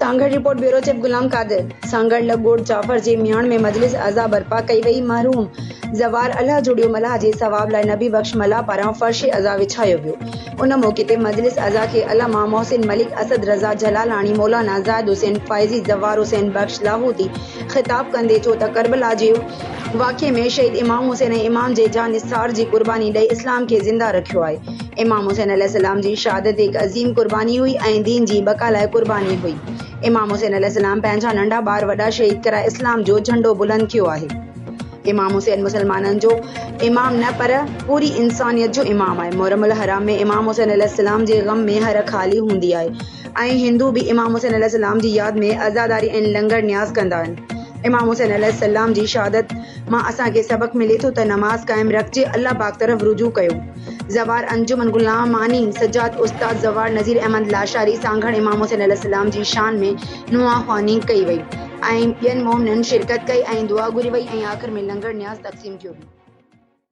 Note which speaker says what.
Speaker 1: Sanghar report bureau chief Ghulam Qadir. Sanghar लगोड़ Jafar जे मियाण में मजलिस अज़ा बर्पा कई वई। मरहूम ज़वार अल्लाह जुड़ियो मलाह जे सवाब लाइ नबी बख्श मलाह पारां फर्श अज़ा विछायो वियो। उन मौके ते मजलिस अज़ा खे अल्लामा मोहसिन मलिक, असद रज़ा जलालानी, मौलाना ज़ाहिद हुसैन फ़ाइज़ी, ज़वार हुसैन बख्श लाहौती ख़िताब कंदे चयो त करबला जे वाक़िए में शहीद इमाम हुसैन ऐं इमाम जे जान निसार जी कुर्बानी ॾेई इस्लाम खे ज़िंदा रखियो आहे। इमाम हुसैन अलैहिस्सलाम जी शहादत हिकु अज़ीम कुर्बानी हुई ऐं दीन जी बका लाइ कुर्बानी हुई। इमाम हुसैन अलैहिस्सलाम पंहिंजा नंढा ॿार वॾा शहीद कराए इस्लाम जो झंडो बुलंद कयो आहे। इमाम हुसैन मुसलमाननि जो इमाम न पर पूरी इंसानियत जो इमाम आहे। मुहर्रमुल हराम में इमाम हुसैन अलैहिस्सलाम जे ग़म में हर ख़ाली हूंदी आहे ऐं हिंदू भी इमाम हुसैन अलैहिस्सलाम जी यादि में अज़ादारी ऐं लंगर न्याज़ कंदा आहिनि। इमाम हुसैन अलैहिस्सलाम जी शहादत मां असांखे सबक मिले थो त नमाज़ क़ाइम रखिजे, अल्लाह पाक तरफ़ रुजू कयो। ज़वार अंजुमन गुलामानी सज्जाद उस्ताद ज़वार नज़ीर अहमद लाशारी सांगड़ इमाम हुसैन अलैहिस्सलाम जी शान में नुआ ख़्वानी कई वई ऐं ॿियनि मोमिननि शिरकत कई ऐं दुआ घुरी वई ऐं आख़िर में लंगर न्याज़ तक़सीम कयो।